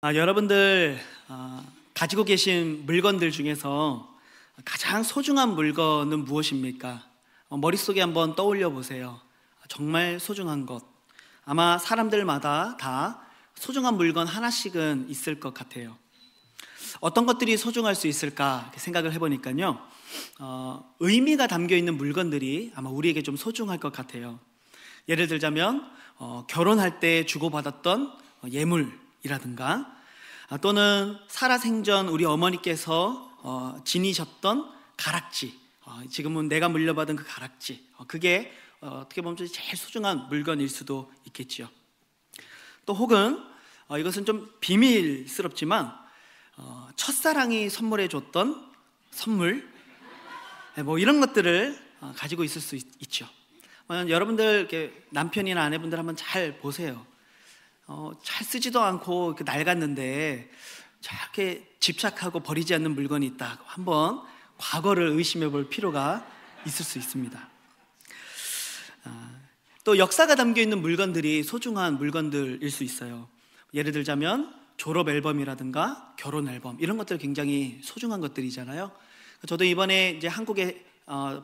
여러분들 가지고 계신 물건들 중에서 가장 소중한 물건은 무엇입니까? 머릿속에 한번 떠올려 보세요. 정말 소중한 것. 아마 사람들마다 다 소중한 물건 하나씩은 있을 것 같아요. 어떤 것들이 소중할 수 있을까 이렇게 생각을 해보니까요, 의미가 담겨 있는 물건들이 아마 우리에게 좀 소중할 것 같아요. 예를 들자면 결혼할 때 주고받았던 예물이라든가, 또는 살아생전 우리 어머니께서 지니셨던 가락지, 지금은 내가 물려받은 그 가락지, 그게 어떻게 보면 제일 소중한 물건일 수도 있겠죠. 또 혹은 이것은 좀 비밀스럽지만 첫사랑이 선물해 줬던 선물, 뭐 이런 것들을 가지고 있을 수 있죠. 여러분들 이렇게 남편이나 아내분들 한번 잘 보세요. 잘 쓰지도 않고 이렇게 낡았는데 저렇게 집착하고 버리지 않는 물건이 있다. 한번 과거를 의심해 볼 필요가 있을 수 있습니다. 또 역사가 담겨 있는 물건들이 소중한 물건들일 수 있어요. 예를 들자면 졸업 앨범이라든가 결혼 앨범, 이런 것들 굉장히 소중한 것들이잖아요. 저도 이번에 이제 한국에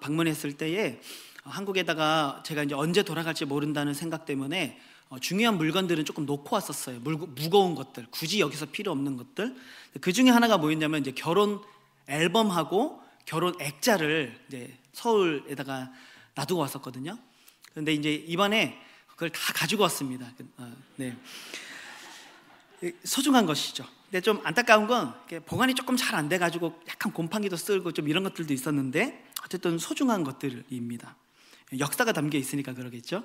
방문했을 때에 한국에다가 제가 이제 언제 돌아갈지 모른다는 생각 때문에 중요한 물건들은 조금 놓고 왔었어요. 무거운 것들, 굳이 여기서 필요 없는 것들. 그 중에 하나가 뭐였냐면 이제 결혼 앨범하고 결혼 액자를 이제 서울에다가 놔두고 왔었거든요. 그런데 이제 이번에 그걸 다 가지고 왔습니다. 네. 소중한 것이죠. 근데 좀 안타까운 건 보관이 조금 잘 안 돼가지고 약간 곰팡이도 쓸고 좀 이런 것들도 있었는데, 어쨌든 소중한 것들입니다. 역사가 담겨 있으니까 그러겠죠.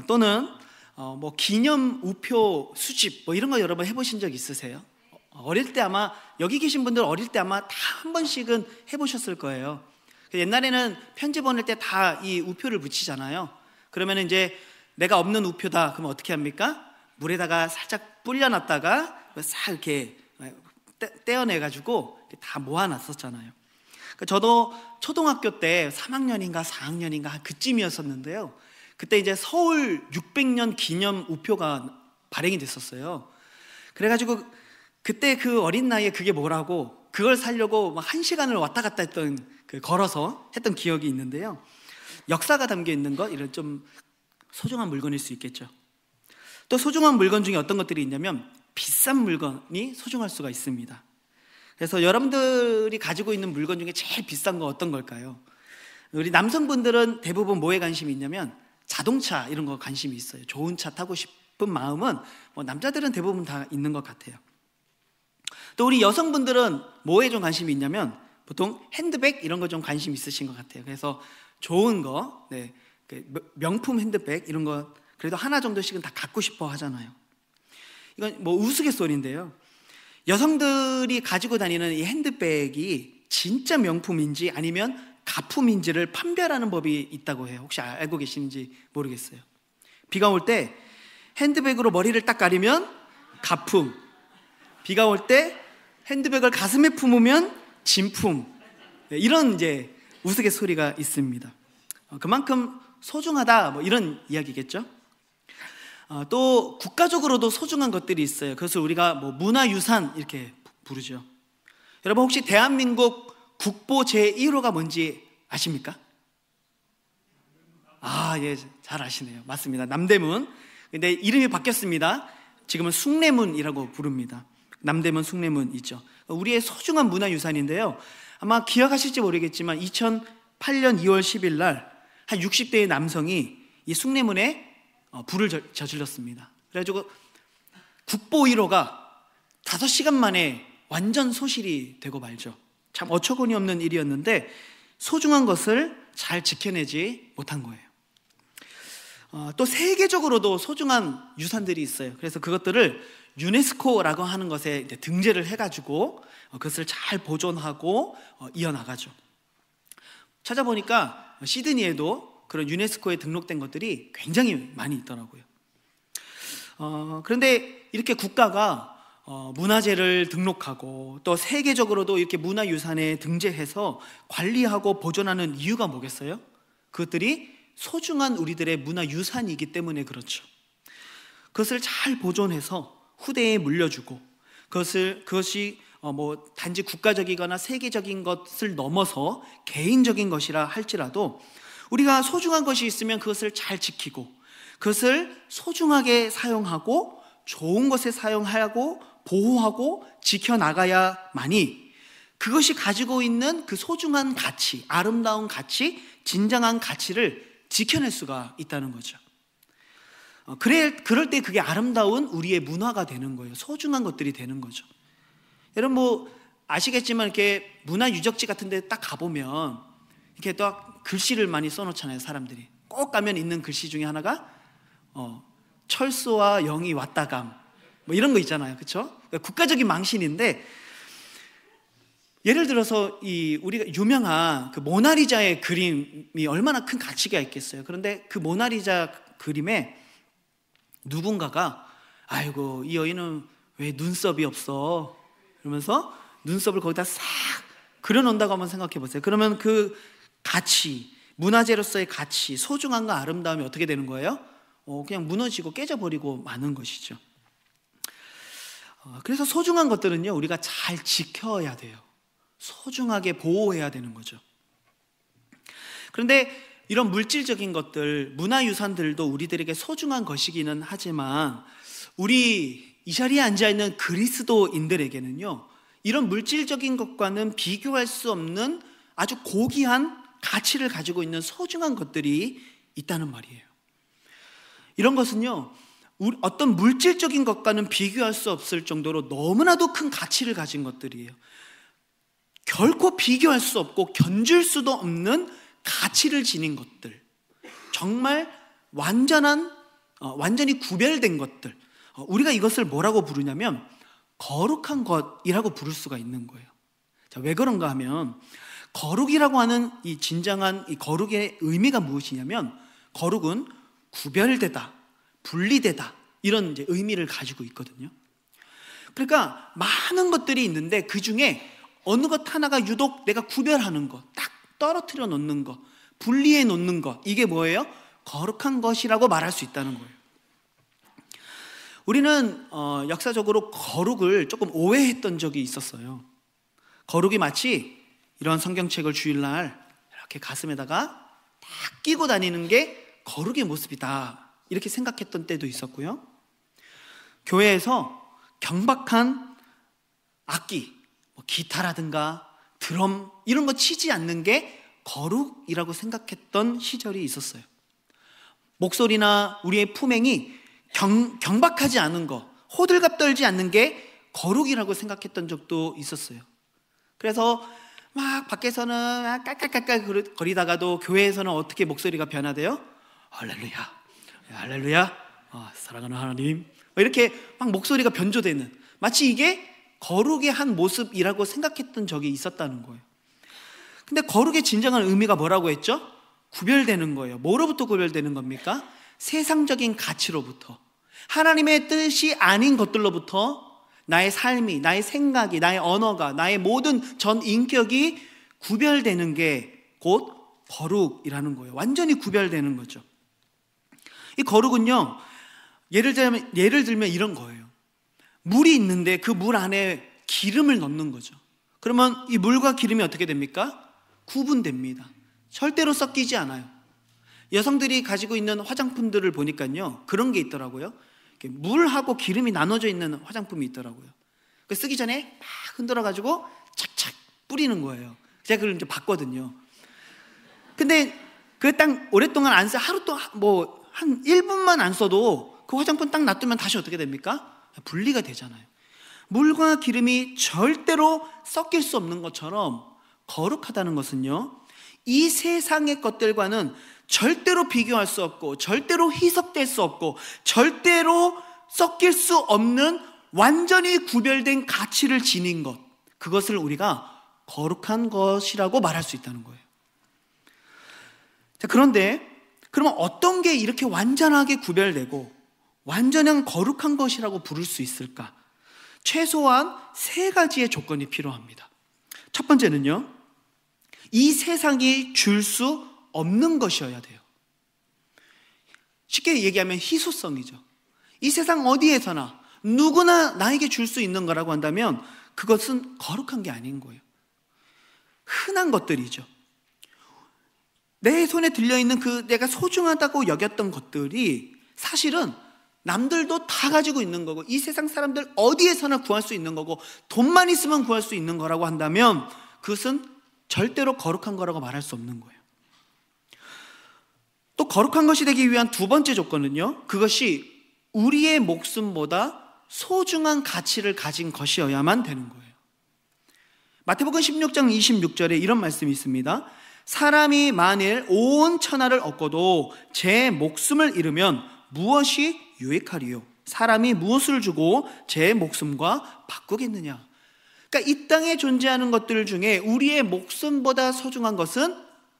또는 뭐 기념 우표 수집, 뭐 이런 거 여러분 해보신 적 있으세요? 어릴 때 아마 여기 계신 분들 어릴 때 아마 다 한 번씩은 해보셨을 거예요. 옛날에는 편지 보낼 때 다 이 우표를 붙이잖아요. 그러면 이제 내가 없는 우표다 그러면 어떻게 합니까? 물에다가 살짝 불려놨다가 싹 이렇게 떼어내가지고 다 모아놨었잖아요. 저도 초등학교 때 3학년인가 4학년인가 그쯤이었었는데요, 그때 이제 서울 600년 기념 우표가 발행이 됐었어요. 그래가지고 그때 그 어린 나이에 그게 뭐라고 그걸 사려고 막 1시간을 왔다 갔다 했던, 걸어서 했던 기억이 있는데요. 역사가 담겨 있는 것, 이런 좀 소중한 물건일 수 있겠죠. 또 소중한 물건 중에 어떤 것들이 있냐면 비싼 물건이 소중할 수가 있습니다. 그래서 여러분들이 가지고 있는 물건 중에 제일 비싼 거 어떤 걸까요? 우리 남성분들은 대부분 뭐에 관심이 있냐면 자동차 이런 거 관심이 있어요. 좋은 차 타고 싶은 마음은 뭐 남자들은 대부분 다 있는 것 같아요. 또 우리 여성분들은 뭐에 좀 관심이 있냐면 보통 핸드백 이런 거 좀 관심 있으신 것 같아요. 그래서 좋은 거, 명품 핸드백 이런 거 그래도 하나 정도씩은 다 갖고 싶어 하잖아요. 이건 뭐 우스갯소리인데요, 여성들이 가지고 다니는 이 핸드백이 진짜 명품인지 아니면 가품인지를 판별하는 법이 있다고 해요. 혹시 알고 계시는지 모르겠어요. 비가 올 때 핸드백으로 머리를 딱 가리면 가품, 비가 올 때 핸드백을 가슴에 품으면 진품, 이런 이제 우스갯소리가 있습니다. 그만큼 소중하다, 뭐 이런 이야기겠죠. 또 국가적으로도 소중한 것들이 있어요. 그것을 우리가 뭐 문화유산 이렇게 부르죠. 여러분 혹시 대한민국 국보 제1호가 뭔지 아십니까? 예, 잘 아시네요. 맞습니다. 남대문. 근데 이름이 바뀌었습니다. 지금은 숭례문이라고 부릅니다. 남대문 숭례문 있죠. 우리의 소중한 문화유산인데요, 아마 기억하실지 모르겠지만 2008년 2월 10일 날 한 60대의 남성이 이 숭례문에 불을 저질렀습니다. 그래가지고 국보 1호가 5시간 만에 완전 소실이 되고 말죠. 참 어처구니 없는 일이었는데 소중한 것을 잘 지켜내지 못한 거예요. 또 세계적으로도 소중한 유산들이 있어요. 그래서 그것들을 유네스코라고 하는 것에 등재를 해가지고 그것을 잘 보존하고 이어나가죠. 찾아보니까 시드니에도 그런 유네스코에 등록된 것들이 굉장히 많이 있더라고요. 그런데 이렇게 국가가 문화재를 등록하고 또 세계적으로도 이렇게 문화유산에 등재해서 관리하고 보존하는 이유가 뭐겠어요? 그것들이 소중한 우리들의 문화유산이기 때문에 그렇죠. 그것을 잘 보존해서 후대에 물려주고 그것이 단지 국가적이거나 세계적인 것을 넘어서 개인적인 것이라 할지라도 우리가 소중한 것이 있으면 그것을 잘 지키고 그것을 소중하게 좋은 것에 사용하고 보호하고 지켜나가야만이 그것이 가지고 있는 그 소중한 가치, 아름다운 가치, 진정한 가치를 지켜낼 수가 있다는 거죠. 그럴 때 그게 아름다운 우리의 문화가 되는 거예요. 소중한 것들이 되는 거죠. 여러분 아시겠지만 이렇게 문화 유적지 같은 데 딱 가보면 이렇게 또 글씨를 많이 써놓잖아요. 사람들이 꼭 가면 있는 글씨 중에 하나가 철수와 영이 왔다감 이런 거 있잖아요. 그렇죠? 그러니까 국가적인 망신인데 예를 들어서 우리가 유명한 그 모나리자의 그림이 얼마나 큰 가치가 있겠어요. 그런데 그 모나리자 그림에 누군가가 아이고 이 여인은 왜 눈썹이 없어? 그러면서 눈썹을 거기다 싹 그려놓는다고 한번 생각해 보세요. 그러면 그 가치, 문화재로서의 가치, 소중함과 아름다움이 어떻게 되는 거예요? 그냥 무너지고 깨져버리고 마는 것이죠. 그래서 소중한 것들은요 우리가 잘 지켜야 돼요. 소중하게 보호해야 되는 거죠. 그런데 이런 물질적인 것들, 문화유산들도 우리들에게 소중한 것이기는 하지만 우리 이 자리에 앉아있는 그리스도인들에게는요 이런 물질적인 것과는 비교할 수 없는 아주 고귀한 가치를 가지고 있는 소중한 것들이 있다는 말이에요. 이런 것은요 어떤 물질적인 것과는 비교할 수 없을 정도로 너무나도 큰 가치를 가진 것들이에요. 결코 비교할 수 없고 견줄 수도 없는 가치를 지닌 것들, 정말 완전히 구별된 것들, 우리가 이것을 뭐라고 부르냐면 거룩한 것이라고 부를 수가 있는 거예요. 자, 왜 그런가 하면 거룩이라고 하는 이 진정한 이 거룩의 의미가 무엇이냐면 거룩은 구별되다, 분리되다 이런 이제 의미를 가지고 있거든요. 그러니까 많은 것들이 있는데 그 중에 어느 것 하나가 유독 내가 구별하는 것, 딱 떨어뜨려 놓는 것, 분리해 놓는 것, 이게 뭐예요? 거룩한 것이라고 말할 수 있다는 거예요. 우리는 역사적으로 거룩을 조금 오해했던 적이 있었어요. 거룩이 마치 이런 성경책을 주일날 이렇게 가슴에다가 딱 끼고 다니는 게 거룩의 모습이다 이렇게 생각했던 때도 있었고요. 교회에서 경박한 악기, 기타라든가 드럼 이런 거 치지 않는 게 거룩이라고 생각했던 시절이 있었어요. 목소리나 우리의 품행이 경박하지 않은 거, 호들갑 떨지 않는 게 거룩이라고 생각했던 적도 있었어요. 그래서 막 밖에서는 깔깔깔깔 거리다가도 교회에서는 어떻게 목소리가 변화돼요? 할렐루야, 할렐루야, 사랑하는 하나님, 이렇게 막 목소리가 변조되는, 마치 이게 거룩의 한 모습이라고 생각했던 적이 있었다는 거예요. 근데 거룩의 진정한 의미가 뭐라고 했죠? 구별되는 거예요. 뭐로부터 구별되는 겁니까? 세상적인 가치로부터, 하나님의 뜻이 아닌 것들로부터 나의 삶이, 나의 생각이, 나의 언어가, 나의 모든 전 인격이 구별되는 게 곧 거룩이라는 거예요. 완전히 구별되는 거죠. 이 거룩은요, 예를 들면 이런 거예요. 물이 있는데 그 물 안에 기름을 넣는 거죠. 그러면 이 물과 기름이 어떻게 됩니까? 구분됩니다. 절대로 섞이지 않아요. 여성들이 가지고 있는 화장품들을 보니까요, 그런 게 있더라고요. 물하고 기름이 나눠져 있는 화장품이 있더라고요. 쓰기 전에 막 흔들어가지고 착착 뿌리는 거예요. 제가 그걸 이제 봤거든요. 근데 그 딱 오랫동안 안 써, 한 1분만 안 써도 그 화장품 딱 놔두면 다시 어떻게 됩니까? 분리가 되잖아요. 물과 기름이 절대로 섞일 수 없는 것처럼 거룩하다는 것은요, 이 세상의 것들과는 절대로 비교할 수 없고 절대로 희석될 수 없고 절대로 섞일 수 없는 완전히 구별된 가치를 지닌 것, 그것을 우리가 거룩한 것이라고 말할 수 있다는 거예요. 자, 그런데 그러면 어떤 게 이렇게 완전하게 구별되고 완전한 거룩한 것이라고 부를 수 있을까? 최소한 3가지의 조건이 필요합니다. 첫 번째는요, 이 세상이 줄 수 없는 것이어야 돼요. 쉽게 얘기하면 희소성이죠. 이 세상 어디에서나 누구나 나에게 줄 수 있는 거라고 한다면 그것은 거룩한 게 아닌 거예요. 흔한 것들이죠. 내 손에 들려있는 그 내가 소중하다고 여겼던 것들이 사실은 남들도 다 가지고 있는 거고, 이 세상 사람들 어디에서나 구할 수 있는 거고, 돈만 있으면 구할 수 있는 거라고 한다면 그것은 절대로 거룩한 거라고 말할 수 없는 거예요. 또 거룩한 것이 되기 위한 두 번째 조건은요, 그것이 우리의 목숨보다 소중한 가치를 가진 것이어야만 되는 거예요. 마태복음 16장 26절에 이런 말씀이 있습니다. 사람이 만일 온 천하를 얻고도 제 목숨을 잃으면 무엇이 유익하리요? 사람이 무엇을 주고 제 목숨과 바꾸겠느냐? 그러니까 이 땅에 존재하는 것들 중에 우리의 목숨보다 소중한 것은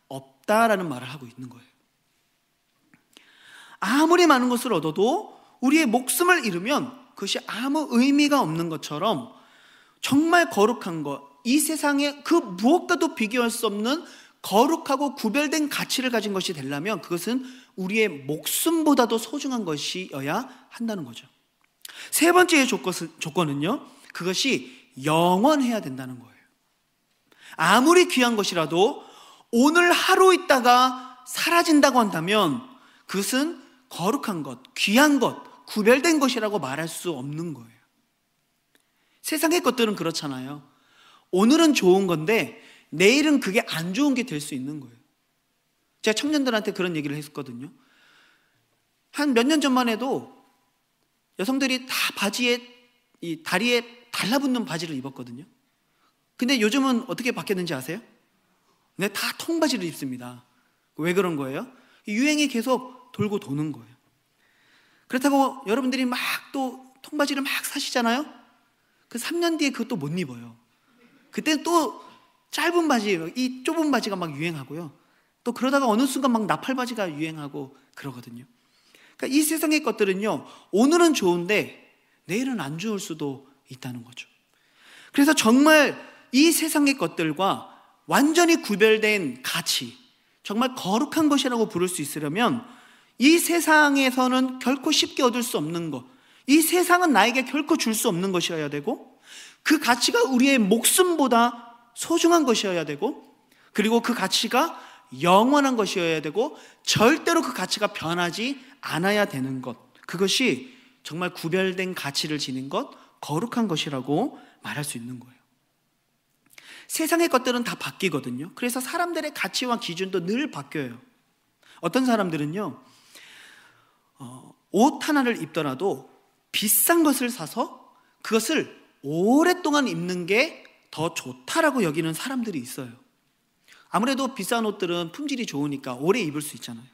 없다라는 말을 하고 있는 거예요. 아무리 많은 것을 얻어도 우리의 목숨을 잃으면 그것이 아무 의미가 없는 것처럼 정말 거룩한 것, 이 세상에 그 무엇과도 비교할 수 없는 거룩하고 구별된 가치를 가진 것이 되려면 그것은 우리의 목숨보다도 소중한 것이어야 한다는 거죠. 세 번째의 조건은요, 그것이 영원해야 된다는 거예요. 아무리 귀한 것이라도 오늘 하루 있다가 사라진다고 한다면 그것은 거룩한 것, 귀한 것, 구별된 것이라고 말할 수 없는 거예요. 세상의 것들은 그렇잖아요. 오늘은 좋은 건데 내일은 그게 안 좋은 게 될 수 있는 거예요. 제가 청년들한테 그런 얘기를 했었거든요. 한 몇 년 전만 해도 여성들이 다 바지에, 이 다리에 달라붙는 바지를 입었거든요. 근데 요즘은 어떻게 바뀌었는지 아세요? 네, 다 통바지를 입습니다. 왜 그런 거예요? 유행이 계속 돌고 도는 거예요. 그렇다고 여러분들이 막 또 통바지를 막 사시잖아요. 그 3년 뒤에 그것도 못 입어요. 그때는 또 짧은 바지, 이 좁은 바지가 막 유행하고요. 또 그러다가 어느 순간 막 나팔바지가 유행하고 그러거든요. 그러니까 이 세상의 것들은요, 오늘은 좋은데 내일은 안 좋을 수도 있다는 거죠. 그래서 정말 이 세상의 것들과 완전히 구별된 가치, 정말 거룩한 것이라고 부를 수 있으려면 이 세상에서는 결코 쉽게 얻을 수 없는 것, 이 세상은 나에게 결코 줄 수 없는 것이어야 되고, 그 가치가 우리의 목숨보다 소중한 것이어야 되고, 그리고 그 가치가 영원한 것이어야 되고, 절대로 그 가치가 변하지 않아야 되는 것, 그것이 정말 구별된 가치를 지닌 것, 거룩한 것이라고 말할 수 있는 거예요. 세상의 것들은 다 바뀌거든요. 그래서 사람들의 가치와 기준도 늘 바뀌어요. 어떤 사람들은요, 옷 하나를 입더라도 비싼 것을 사서 그것을 오랫동안 입는 게 더 좋다라고 여기는 사람들이 있어요. 아무래도 비싼 옷들은 품질이 좋으니까 오래 입을 수 있잖아요.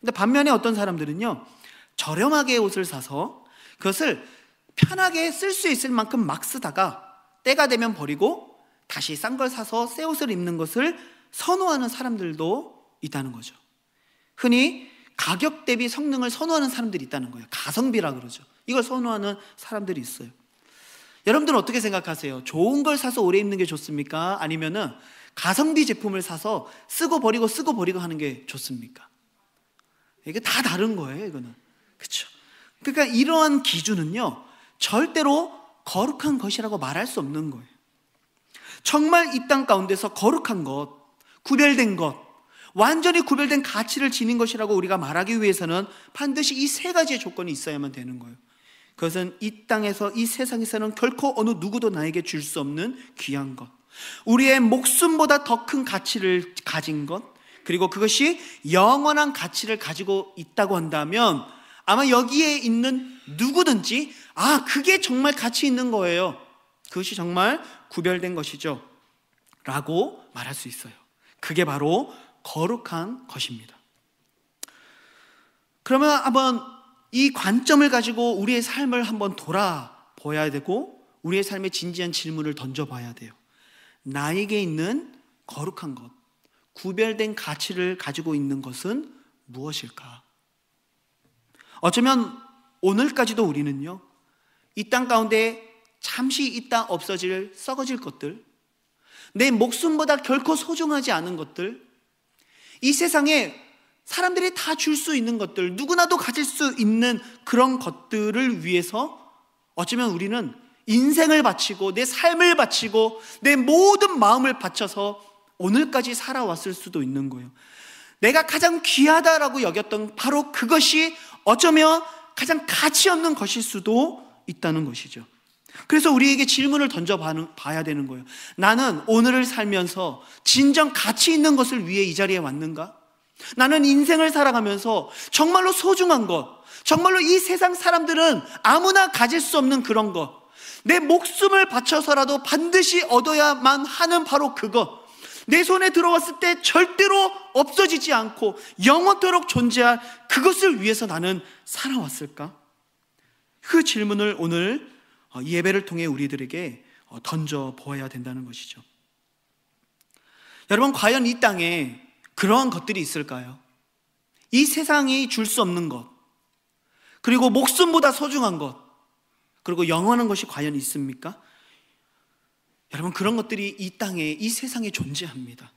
근데 반면에 어떤 사람들은요, 저렴하게 옷을 사서 그것을 편하게 쓸 수 있을 만큼 막 쓰다가 때가 되면 버리고 다시 싼 걸 사서 새 옷을 입는 것을 선호하는 사람들도 있다는 거죠. 흔히 가격 대비 성능을 선호하는 사람들이 있다는 거예요. 가성비라 그러죠. 이걸 선호하는 사람들이 있어요. 여러분들은 어떻게 생각하세요? 좋은 걸 사서 오래 입는 게 좋습니까? 아니면은 가성비 제품을 사서 쓰고 버리고 하는 게 좋습니까? 이게 다 다른 거예요, 이거는. 그렇죠? 그러니까 이러한 기준은요, 절대로 거룩한 것이라고 말할 수 없는 거예요. 정말 이 땅 가운데서 거룩한 것, 구별된 것, 완전히 구별된 가치를 지닌 것이라고 우리가 말하기 위해서는 반드시 이 세 가지의 조건이 있어야만 되는 거예요. 그것은 이 땅에서, 이 세상에서는 결코 어느 누구도 나에게 줄 수 없는 귀한 것, 우리의 목숨보다 더 큰 가치를 가진 것, 그리고 그것이 영원한 가치를 가지고 있다고 한다면 아마 여기에 있는 누구든지 그게 정말 가치 있는 거예요, 그것이 정말 구별된 것이죠 라고 말할 수 있어요. 그게 바로 거룩한 것입니다. 그러면 한번 이 관점을 가지고 우리의 삶을 한번 돌아보아야 되고, 우리의 삶에 진지한 질문을 던져봐야 돼요. 나에게 있는 거룩한 것, 구별된 가치를 가지고 있는 것은 무엇일까? 어쩌면 오늘까지도 우리는요, 이 땅 가운데 잠시 있다 없어질, 썩어질 것들, 내 목숨보다 결코 소중하지 않은 것들, 이 세상에 사람들이 다 줄 수 있는 것들, 누구나도 가질 수 있는 그런 것들을 위해서 어쩌면 우리는 인생을 바치고 내 삶을 바치고 내 모든 마음을 바쳐서 오늘까지 살아왔을 수도 있는 거예요. 내가 가장 귀하다라고 여겼던 바로 그것이 어쩌면 가장 가치 없는 것일 수도 있다는 것이죠. 그래서 우리에게 질문을 던져봐야 되는 거예요. 나는 오늘을 살면서 진정 가치 있는 것을 위해 이 자리에 왔는가? 나는 인생을 살아가면서 정말로 소중한 것, 정말로 이 세상 사람들은 아무나 가질 수 없는 그런 것, 내 목숨을 바쳐서라도 반드시 얻어야만 하는 바로 그것, 내 손에 들어왔을 때 절대로 없어지지 않고 영원토록 존재할 그것을 위해서 나는 살아왔을까? 그 질문을 오늘 예배를 통해 우리들에게 던져보아야 된다는 것이죠. 여러분, 과연 이 땅에 그러한 것들이 있을까요? 이 세상이 줄 수 없는 것, 그리고 목숨보다 소중한 것, 그리고 영원한 것이 과연 있습니까? 여러분, 그런 것들이 이 땅에, 이 세상에 존재합니다.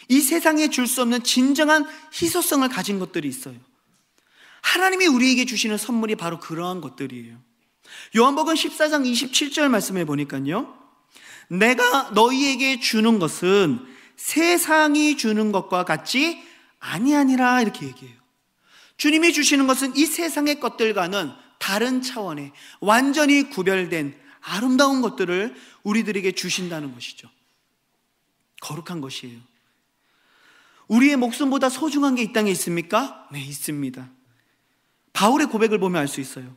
이 세상에 줄 수 없는 진정한 희소성을 가진 것들이 있어요. 하나님이 우리에게 주시는 선물이 바로 그러한 것들이에요. 요한복음 14장 27절 말씀해 보니까요, 내가 너희에게 주는 것은 세상이 주는 것과 같지 아니하니라, 이렇게 얘기해요. 주님이 주시는 것은 이 세상의 것들과는 다른 차원의 완전히 구별된 아름다운 것들을 우리들에게 주신다는 것이죠. 거룩한 것이에요. 우리의 목숨보다 소중한 게 이 땅에 있습니까? 네, 있습니다. 바울의 고백을 보면 알 수 있어요.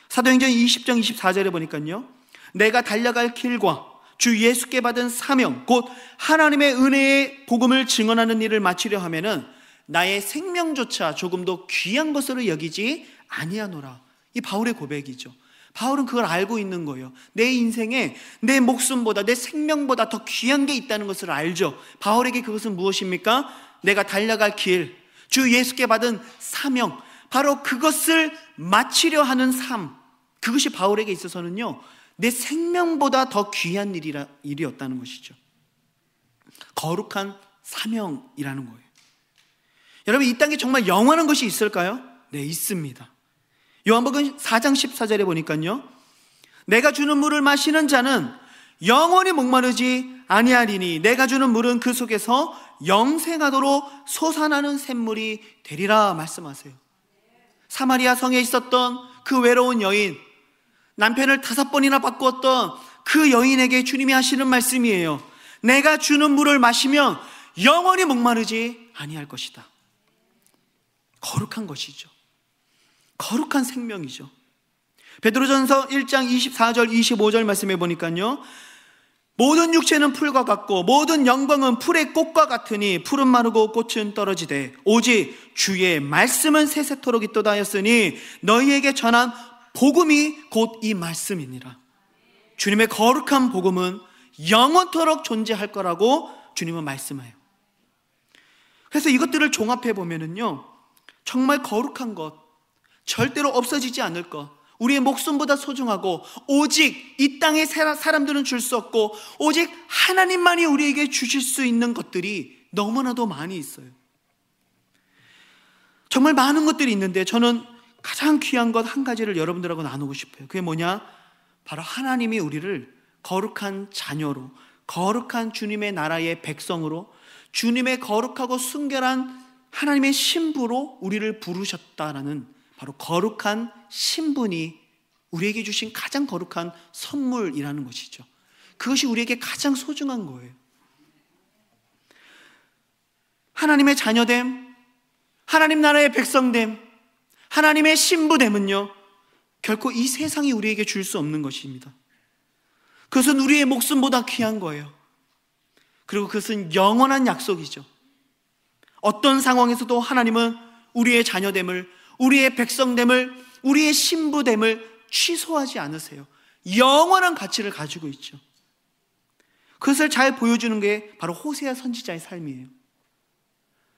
사도행전 20장 24절에 보니까요, 내가 달려갈 길과 주 예수께 받은 사명, 곧 하나님의 은혜의 복음을 증언하는 일을 마치려 하면은 나의 생명조차 조금도 귀한 것으로 여기지 아니하노라. 이 바울의 고백이죠. 바울은 그걸 알고 있는 거예요. 내 인생에 내 목숨보다, 내 생명보다 더 귀한 게 있다는 것을 알죠. 바울에게 그것은 무엇입니까? 내가 달려갈 길, 주 예수께 받은 사명, 바로 그것을 마치려 하는 삶, 그것이 바울에게 있어서는요, 내 생명보다 더 귀한 일이었다는 것이죠. 거룩한 사명이라는 거예요. 여러분, 이 땅에 정말 영원한 것이 있을까요? 네, 있습니다. 요한복음 4장 14절에 보니까요, 내가 주는 물을 마시는 자는 영원히 목마르지 아니하리니 내가 주는 물은 그 속에서 영생하도록 솟아나는 샘물이 되리라 말씀하세요. 사마리아 성에 있었던 그 외로운 여인, 남편을 5번이나 바꾸었던 그 여인에게 주님이 하시는 말씀이에요. 내가 주는 물을 마시면 영원히 목마르지 아니할 것이다. 거룩한 것이죠. 거룩한 생명이죠. 베드로전서 1장 24절 25절 말씀해 보니까요, 모든 육체는 풀과 같고 모든 영광은 풀의 꽃과 같으니 풀은 마르고 꽃은 떨어지되 오직 주의 말씀은 세세토록 있도다 하였으니 너희에게 전한 복음이 곧 이 말씀이니라. 주님의 거룩한 복음은 영원토록 존재할 거라고 주님은 말씀해요. 그래서 이것들을 종합해 보면은요, 정말 거룩한 것, 절대로 없어지지 않을 것, 우리의 목숨보다 소중하고 오직 이 땅의 사람들은 줄 수 없고 오직 하나님만이 우리에게 주실 수 있는 것들이 너무나도 많이 있어요. 정말 많은 것들이 있는데 저는 가장 귀한 것 한 가지를 여러분들하고 나누고 싶어요. 그게 뭐냐? 바로 하나님이 우리를 거룩한 자녀로, 거룩한 주님의 나라의 백성으로, 주님의 거룩하고 순결한 하나님의 신부로 우리를 부르셨다라는 바로 거룩한 신분이 우리에게 주신 가장 거룩한 선물이라는 것이죠. 그것이 우리에게 가장 소중한 거예요. 하나님의 자녀됨, 하나님 나라의 백성됨, 하나님의 신부됨은요, 결코 이 세상이 우리에게 줄 수 없는 것입니다. 그것은 우리의 목숨보다 귀한 거예요. 그리고 그것은 영원한 약속이죠. 어떤 상황에서도 하나님은 우리의 자녀됨을, 우리의 백성됨을, 우리의 신부됨을 취소하지 않으세요. 영원한 가치를 가지고 있죠. 그것을 잘 보여주는 게 바로 호세아 선지자의 삶이에요.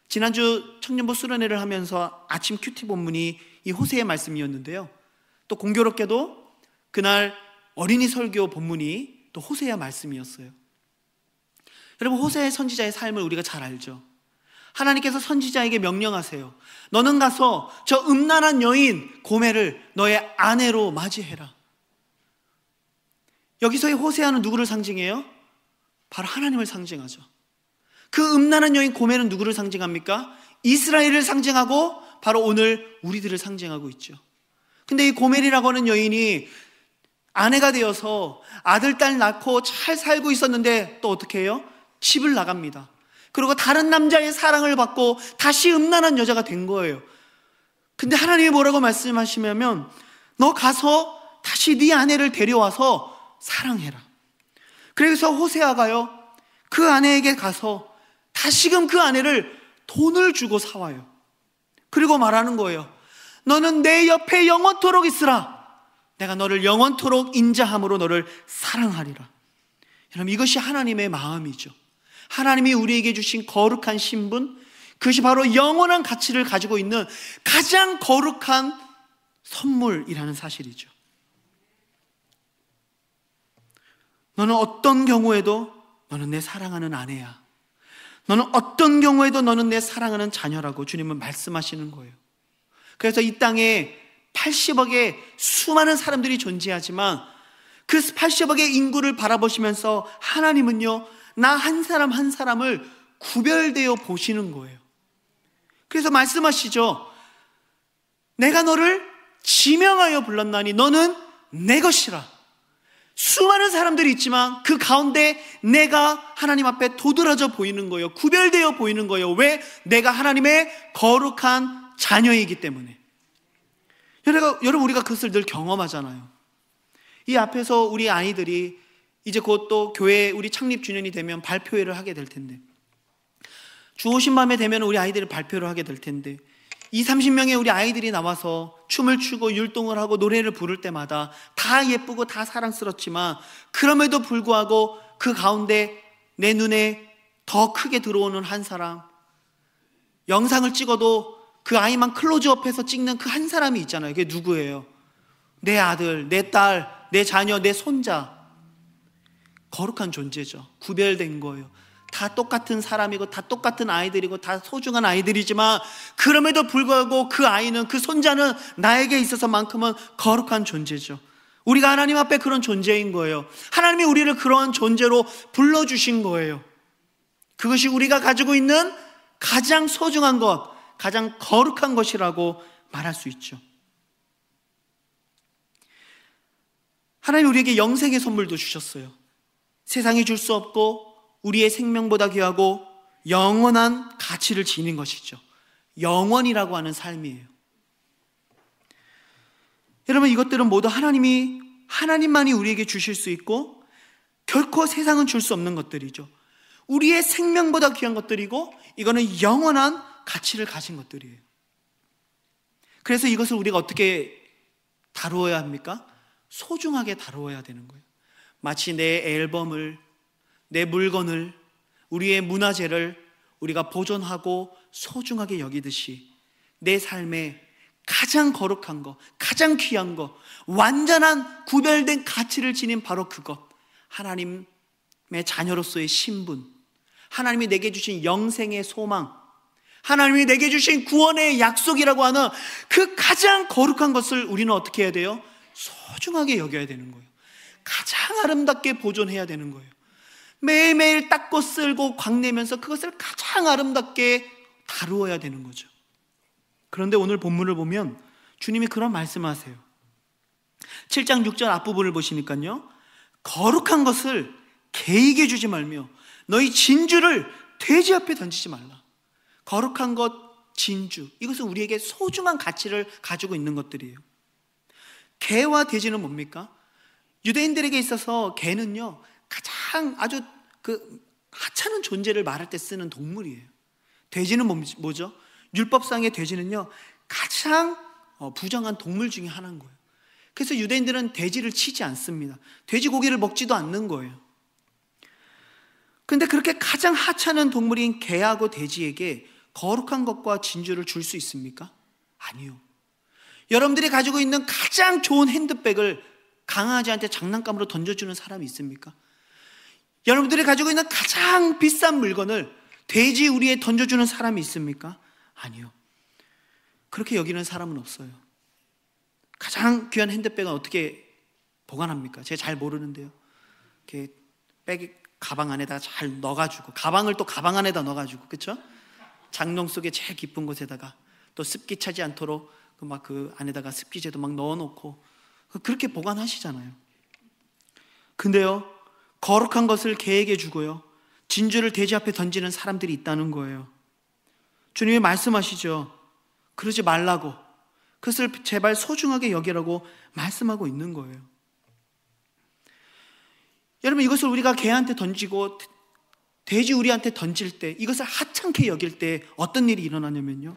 지난주 청년부 수련회를 하면서 아침 큐티 본문이 이 호세의 말씀이었는데요, 또 공교롭게도 그날 어린이 설교 본문이 또 호세아 말씀이었어요. 여러분, 호세의 선지자의 삶을 우리가 잘 알죠. 하나님께서 선지자에게 명령하세요. 너는 가서 저 음란한 여인 고멜을 너의 아내로 맞이해라. 여기서의 호세아는 누구를 상징해요? 바로 하나님을 상징하죠. 그 음란한 여인 고멜은 누구를 상징합니까? 이스라엘을 상징하고 바로 오늘 우리들을 상징하고 있죠. 근데 이 고멜이라고 하는 여인이 아내가 되어서 아들, 딸 낳고 잘 살고 있었는데 또 어떻게 해요? 집을 나갑니다. 그리고 다른 남자의 사랑을 받고 다시 음란한 여자가 된 거예요. 근데 하나님이 뭐라고 말씀하시냐면 너 가서 다시 네 아내를 데려와서 사랑해라. 그래서 호세아가요, 그 아내에게 가서 다시금 그 아내를 돈을 주고 사와요. 그리고 말하는 거예요. 너는 내 옆에 영원토록 있으라. 내가 너를 영원토록 인자함으로 너를 사랑하리라. 여러분, 이것이 하나님의 마음이죠. 하나님이 우리에게 주신 거룩한 신분, 그것이 바로 영원한 가치를 가지고 있는 가장 거룩한 선물이라는 사실이죠. 너는 어떤 경우에도 너는 내 사랑하는 아내야. 너는 어떤 경우에도 너는 내 사랑하는 자녀라고 주님은 말씀하시는 거예요. 그래서 이 땅에 80억의 수많은 사람들이 존재하지만 그 80억의 인구를 바라보시면서 하나님은요, 나 한 사람 한 사람을 구별되어 보시는 거예요. 그래서 말씀하시죠. 내가 너를 지명하여 불렀나니 너는 내 것이라. 수많은 사람들이 있지만 그 가운데 내가 하나님 앞에 도드라져 보이는 거예요. 구별되어 보이는 거예요. 왜? 내가 하나님의 거룩한 자녀이기 때문에. 여러분, 우리가 그것을 늘 경험하잖아요. 이 앞에서 우리 아이들이 이제 곧 또 교회 우리 창립 주년이 되면 발표회를 하게 될 텐데, 주 오신 밤에 되면 우리 아이들이 발표를 하게 될 텐데, 20-30명의 우리 아이들이 나와서 춤을 추고 율동을 하고 노래를 부를 때마다 다 예쁘고 다 사랑스럽지만 그럼에도 불구하고 그 가운데 내 눈에 더 크게 들어오는 한 사람, 영상을 찍어도 그 아이만 클로즈업해서 찍는 그 한 사람이 있잖아요. 그게 누구예요? 내 아들, 내 딸, 내 자녀, 내 손자. 거룩한 존재죠. 구별된 거예요. 다 똑같은 사람이고 다 똑같은 아이들이고 다 소중한 아이들이지만 그럼에도 불구하고 그 아이는, 그 손자는 나에게 있어서만큼은 거룩한 존재죠. 우리가 하나님 앞에 그런 존재인 거예요. 하나님이 우리를 그런 존재로 불러주신 거예요. 그것이 우리가 가지고 있는 가장 소중한 것, 가장 거룩한 것이라고 말할 수 있죠. 하나님 우리에게 영생의 선물도 주셨어요. 세상이 줄 수 없고 우리의 생명보다 귀하고 영원한 가치를 지닌 것이죠. 영원이라고 하는 삶이에요. 여러분, 이것들은 모두 하나님만이 우리에게 주실 수 있고 결코 세상은 줄 수 없는 것들이죠. 우리의 생명보다 귀한 것들이고 이거는 영원한 가치를 가진 것들이에요. 그래서 이것을 우리가 어떻게 다루어야 합니까? 소중하게 다루어야 되는 거예요. 마치 내 앨범을, 내 물건을, 우리의 문화재를 우리가 보존하고 소중하게 여기듯이 내 삶에 가장 거룩한 것, 가장 귀한 것, 완전한 구별된 가치를 지닌 바로 그것, 하나님의 자녀로서의 신분, 하나님이 내게 주신 영생의 소망, 하나님이 내게 주신 구원의 약속이라고 하는 그 가장 거룩한 것을 우리는 어떻게 해야 돼요? 소중하게 여겨야 되는 거예요. 가장 아름답게 보존해야 되는 거예요. 매일매일 닦고 쓸고 광내면서 그것을 가장 아름답게 다루어야 되는 거죠. 그런데 오늘 본문을 보면 주님이 그런 말씀을 하세요. 7장 6절 앞부분을 보시니까요, 거룩한 것을 개에게 주지 말며 너희 진주를 돼지 앞에 던지지 말라. 거룩한 것, 진주, 이것은 우리에게 소중한 가치를 가지고 있는 것들이에요. 개와 돼지는 뭡니까? 유대인들에게 있어서 개는요, 가장 아주 하찮은 존재를 말할 때 쓰는 동물이에요. 돼지는 뭐죠? 율법상의 돼지는요, 가장 부정한 동물 중에 하나인 거예요. 그래서 유대인들은 돼지를 치지 않습니다. 돼지고기를 먹지도 않는 거예요. 근데 그렇게 가장 하찮은 동물인 개하고 돼지에게 거룩한 것과 진주를 줄 수 있습니까? 아니요. 여러분들이 가지고 있는 가장 좋은 핸드백을 강아지한테 장난감으로 던져주는 사람이 있습니까? 여러분들이 가지고 있는 가장 비싼 물건을 돼지 우리에 던져주는 사람이 있습니까? 아니요. 그렇게 여기는 사람은 없어요. 가장 귀한 핸드백은 어떻게 보관합니까? 제가 잘 모르는데요. 이렇게 가방 안에다가 잘 넣어가지고, 가방을 또 가방 안에다 넣어가지고, 그렇죠? 장롱 속에 제일 깊은 곳에다가 또 습기 차지 않도록 그 안에다가 습기제도 막 넣어놓고 그렇게 보관하시잖아요. 근데요, 거룩한 것을 개에게 주고요, 진주를 돼지 앞에 던지는 사람들이 있다는 거예요. 주님이 말씀하시죠. 그러지 말라고, 그것을 제발 소중하게 여기라고 말씀하고 있는 거예요. 여러분, 이것을 우리가 개한테 던지고 돼지 우리한테 던질 때, 이것을 하찮게 여길 때 어떤 일이 일어나냐면요,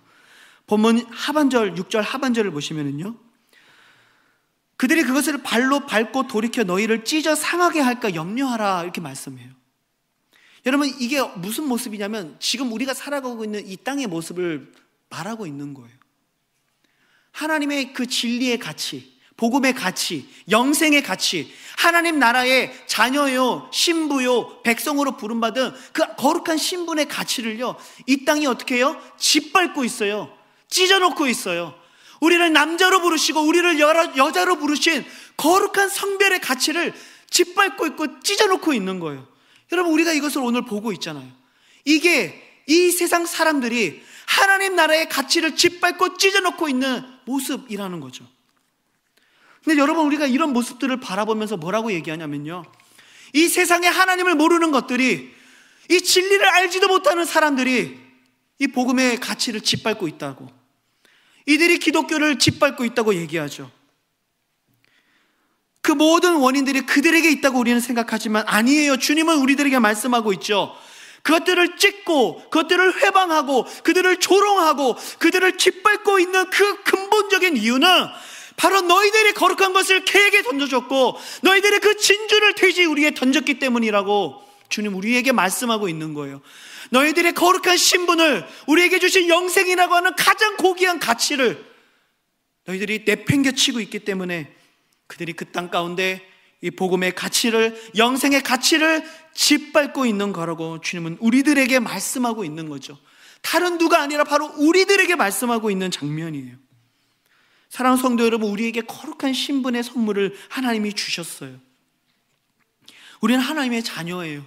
본문 하반절, 6절 하반절을 보시면은요, 그들이 그것을 발로 밟고 돌이켜 너희를 찢어 상하게 할까 염려하라, 이렇게 말씀해요. 여러분, 이게 무슨 모습이냐면 지금 우리가 살아가고 있는 이 땅의 모습을 말하고 있는 거예요. 하나님의 그 진리의 가치, 복음의 가치, 영생의 가치, 하나님 나라의 자녀요, 신부요, 백성으로 부름받은 그 거룩한 신분의 가치를요, 이 땅이 어떻게 해요? 짓밟고 있어요. 찢어놓고 있어요. 우리를 남자로 부르시고 우리를 여자로 부르신 거룩한 성별의 가치를 짓밟고 있고 찢어놓고 있는 거예요. 여러분, 우리가 이것을 오늘 보고 있잖아요. 이게 이 세상 사람들이 하나님 나라의 가치를 짓밟고 찢어놓고 있는 모습이라는 거죠. 근데 여러분, 우리가 이런 모습들을 바라보면서 뭐라고 얘기하냐면요, 이 세상에 하나님을 모르는 것들이, 이 진리를 알지도 못하는 사람들이 이 복음의 가치를 짓밟고 있다고, 이들이 기독교를 짓밟고 있다고 얘기하죠. 그 모든 원인들이 그들에게 있다고 우리는 생각하지만 아니에요. 주님은 우리들에게 말씀하고 있죠. 그것들을 찢고, 그것들을 회방하고, 그들을 조롱하고, 그들을 짓밟고 있는 그 근본적인 이유는 바로 너희들이 거룩한 것을 개에게 던져줬고 너희들이 그 진주를 돼지 우리에게 던졌기 때문이라고 주님 우리에게 말씀하고 있는 거예요. 너희들의 거룩한 신분을, 우리에게 주신 영생이라고 하는 가장 고귀한 가치를 너희들이 내팽개치고 있기 때문에 그들이 그 땅 가운데 이 복음의 가치를, 영생의 가치를 짓밟고 있는 거라고 주님은 우리들에게 말씀하고 있는 거죠. 다른 누가 아니라 바로 우리들에게 말씀하고 있는 장면이에요. 사랑하는 성도 여러분, 우리에게 거룩한 신분의 선물을 하나님이 주셨어요. 우리는 하나님의 자녀예요.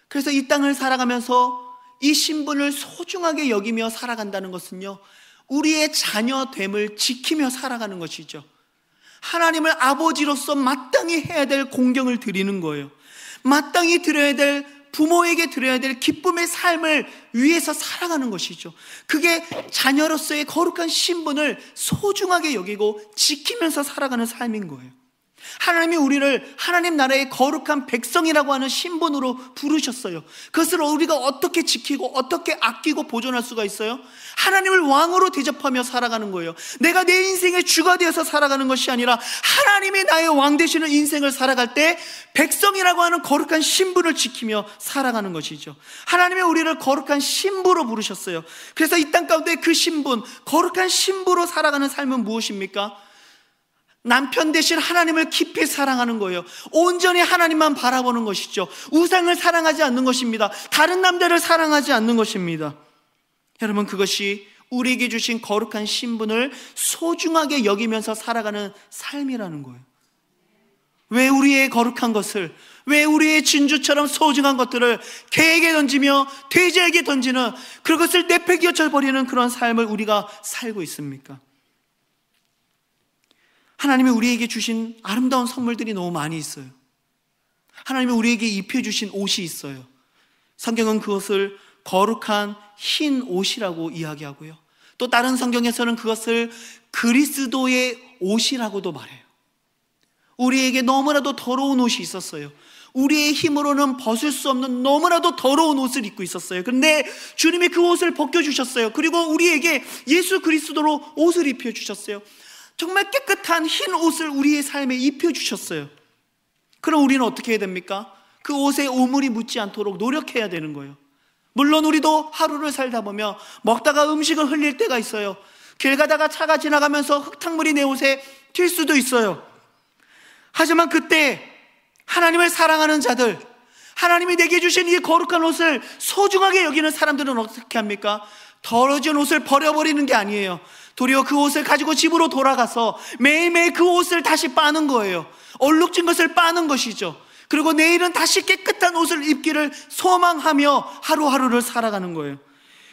그래서 이 땅을 살아가면서 이 신분을 소중하게 여기며 살아간다는 것은요, 우리의 자녀됨을 지키며 살아가는 것이죠. 하나님을 아버지로서 마땅히 해야 될 공경을 드리는 거예요. 마땅히 드려야 될, 부모에게 드려야 될 기쁨의 삶을 위해서 살아가는 것이죠. 그게 자녀로서의 거룩한 신분을 소중하게 여기고 지키면서 살아가는 삶인 거예요. 하나님이 우리를 하나님 나라의 거룩한 백성이라고 하는 신분으로 부르셨어요. 그것을 우리가 어떻게 지키고 어떻게 아끼고 보존할 수가 있어요? 하나님을 왕으로 대접하며 살아가는 거예요. 내가 내 인생의 주가 되어서 살아가는 것이 아니라 하나님이 나의 왕 되시는 인생을 살아갈 때 백성이라고 하는 거룩한 신분을 지키며 살아가는 것이죠. 하나님이 우리를 거룩한 신부로 부르셨어요. 그래서 이 땅 가운데 그 신분, 거룩한 신부로 살아가는 삶은 무엇입니까? 남편 대신 하나님을 깊이 사랑하는 거예요. 온전히 하나님만 바라보는 것이죠. 우상을 사랑하지 않는 것입니다. 다른 남자를 사랑하지 않는 것입니다. 여러분, 그것이 우리에게 주신 거룩한 신분을 소중하게 여기면서 살아가는 삶이라는 거예요. 왜 우리의 거룩한 것을, 왜 우리의 진주처럼 소중한 것들을 개에게 던지며 돼지에게 던지는, 그것을 내팽개쳐 버리는 그런 삶을 우리가 살고 있습니까? 하나님이 우리에게 주신 아름다운 선물들이 너무 많이 있어요. 하나님이 우리에게 입혀주신 옷이 있어요. 성경은 그것을 거룩한 흰 옷이라고 이야기하고요, 또 다른 성경에서는 그것을 그리스도의 옷이라고도 말해요. 우리에게 너무나도 더러운 옷이 있었어요. 우리의 힘으로는 벗을 수 없는 너무나도 더러운 옷을 입고 있었어요. 그런데 주님이 그 옷을 벗겨주셨어요. 그리고 우리에게 예수 그리스도로 옷을 입혀주셨어요. 정말 깨끗한 흰 옷을 우리의 삶에 입혀주셨어요. 그럼 우리는 어떻게 해야 됩니까? 그 옷에 오물이 묻지 않도록 노력해야 되는 거예요. 물론 우리도 하루를 살다 보면 먹다가 음식을 흘릴 때가 있어요. 길 가다가 차가 지나가면서 흙탕물이 내 옷에 튈 수도 있어요. 하지만 그때 하나님을 사랑하는 자들, 하나님이 내게 주신 이 거룩한 옷을 소중하게 여기는 사람들은 어떻게 합니까? 더러진 옷을 버려버리는 게 아니에요. 도리어 그 옷을 가지고 집으로 돌아가서 매일매일 그 옷을 다시 빠는 거예요. 얼룩진 것을 빠는 것이죠. 그리고 내일은 다시 깨끗한 옷을 입기를 소망하며 하루하루를 살아가는 거예요.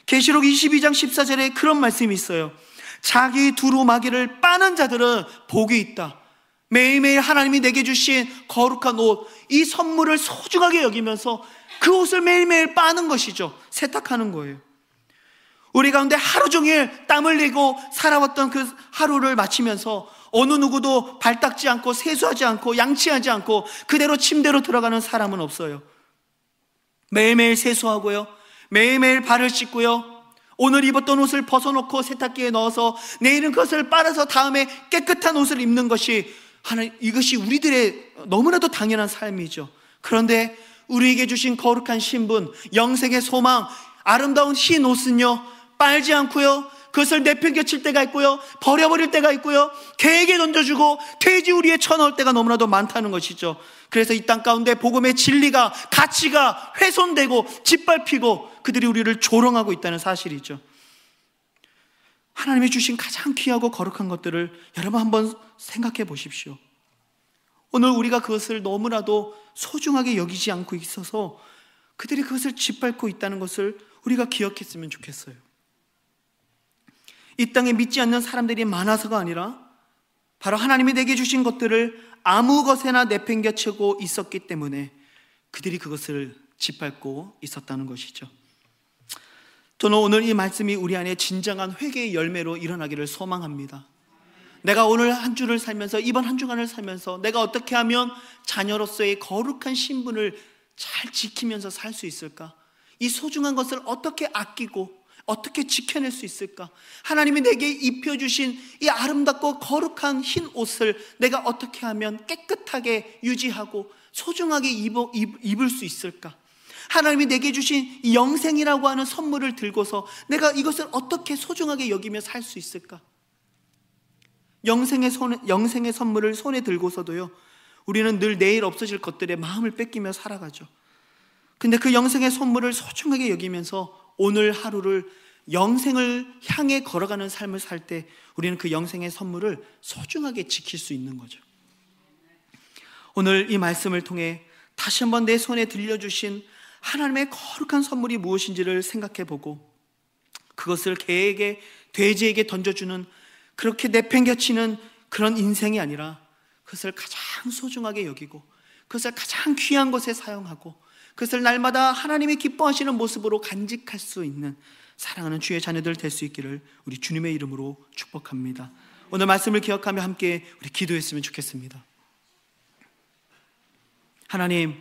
계시록 22장 14절에 그런 말씀이 있어요. 자기 두루마기를 빠는 자들은 복이 있다. 매일매일 하나님이 내게 주신 거룩한 옷, 이 선물을 소중하게 여기면서 그 옷을 매일매일 빠는 것이죠. 세탁하는 거예요. 우리 가운데 하루 종일 땀 흘리고 살아왔던 그 하루를 마치면서 어느 누구도 발 닦지 않고 세수하지 않고 양치하지 않고 그대로 침대로 들어가는 사람은 없어요. 매일매일 세수하고요, 매일매일 발을 씻고요, 오늘 입었던 옷을 벗어놓고 세탁기에 넣어서 내일은 그것을 빨아서 다음에 깨끗한 옷을 입는 것이 이것이 우리들의 너무나도 당연한 삶이죠. 그런데 우리에게 주신 거룩한 신분, 영생의 소망, 아름다운 흰 옷은요, 빨지 않고요, 그것을 내팽개칠 때가 있고요, 버려버릴 때가 있고요, 개에게 던져주고 돼지우리에 쳐넣을 때가 너무나도 많다는 것이죠. 그래서 이 땅 가운데 복음의 진리가, 가치가 훼손되고 짓밟히고 그들이 우리를 조롱하고 있다는 사실이죠. 하나님이 주신 가장 귀하고 거룩한 것들을 여러분 한번 생각해 보십시오. 오늘 우리가 그것을 너무나도 소중하게 여기지 않고 있어서 그들이 그것을 짓밟고 있다는 것을 우리가 기억했으면 좋겠어요. 이 땅에 믿지 않는 사람들이 많아서가 아니라 바로 하나님이 내게 주신 것들을 아무 것에나 내팽개치고 있었기 때문에 그들이 그것을 짓밟고 있었다는 것이죠. 저는 오늘 이 말씀이 우리 안에 진정한 회개의 열매로 일어나기를 소망합니다. 내가 오늘 한 주를 살면서, 이번 한 주간을 살면서 내가 어떻게 하면 자녀로서의 거룩한 신분을 잘 지키면서 살 수 있을까? 이 소중한 것을 어떻게 아끼고 어떻게 지켜낼 수 있을까? 하나님이 내게 입혀주신 이 아름답고 거룩한 흰 옷을 내가 어떻게 하면 깨끗하게 유지하고 소중하게 입을 수 있을까? 하나님이 내게 주신 이 영생이라고 하는 선물을 들고서 내가 이것을 어떻게 소중하게 여기며 살 수 있을까? 영생의 선물을 손에 들고서도요, 우리는 늘 내일 없어질 것들에 마음을 뺏기며 살아가죠. 근데 그 영생의 선물을 소중하게 여기면서 오늘 하루를 영생을 향해 걸어가는 삶을 살 때 우리는 그 영생의 선물을 소중하게 지킬 수 있는 거죠. 오늘 이 말씀을 통해 다시 한번 내 손에 들려주신 하나님의 거룩한 선물이 무엇인지를 생각해보고 그것을 개에게, 돼지에게 던져주는, 그렇게 내팽개치는 그런 인생이 아니라 그것을 가장 소중하게 여기고 그것을 가장 귀한 것에 사용하고 그것을 날마다 하나님이 기뻐하시는 모습으로 간직할 수 있는 사랑하는 주의 자녀들 될 수 있기를 우리 주님의 이름으로 축복합니다. 오늘 말씀을 기억하며 함께 우리 기도했으면 좋겠습니다. 하나님,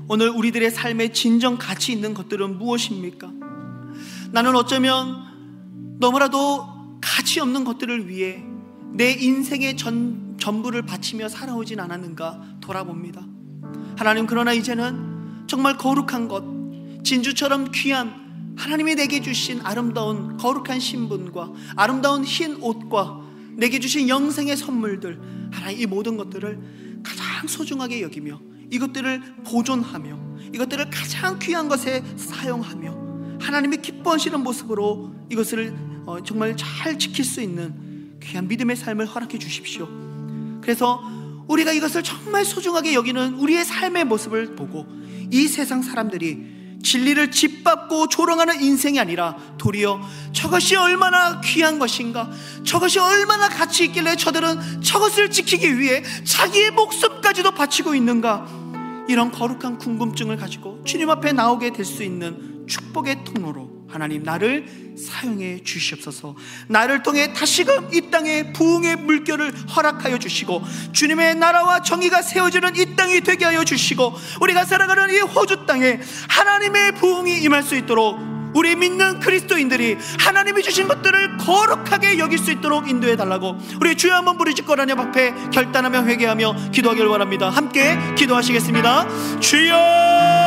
오늘 우리들의 삶에 진정 가치 있는 것들은 무엇입니까? 나는 어쩌면 너무나도 가치 없는 것들을 위해 내 인생의 전부를 바치며 살아오진 않았는가 돌아봅니다. 하나님, 그러나 이제는 정말 거룩한 것, 진주처럼 귀한 하나님이 내게 주신 아름다운 거룩한 신분과 아름다운 흰 옷과 내게 주신 영생의 선물들, 하나님, 이 모든 것들을 가장 소중하게 여기며 이것들을 보존하며 이것들을 가장 귀한 것에 사용하며 하나님이 기뻐하시는 모습으로 이것을 정말 잘 지킬 수 있는 귀한 믿음의 삶을 허락해 주십시오. 그래서 우리가 이것을 정말 소중하게 여기는 우리의 삶의 모습을 보고 이 세상 사람들이 진리를 짓밟고 조롱하는 인생이 아니라 도리어 저것이 얼마나 귀한 것인가, 저것이 얼마나 가치 있길래 저들은 저것을 지키기 위해 자기의 목숨까지도 바치고 있는가, 이런 거룩한 궁금증을 가지고 주님 앞에 나오게 될 수 있는 축복의 통로로 하나님 나를 사용해 주시옵소서. 나를 통해 다시금 이 땅에 부흥의 물결을 허락하여 주시고 주님의 나라와 정의가 세워지는 이 땅이 되게 하여 주시고 우리가 살아가는 이 호주 땅에 하나님의 부흥이 임할 수 있도록 우리 믿는 그리스도인들이 하나님이 주신 것들을 거룩하게 여길 수 있도록 인도해 달라고 우리 주여 한번 부르짖고 하나님 앞에 결단하며 회개하며 기도하길 원합니다. 함께 기도하시겠습니다. 주여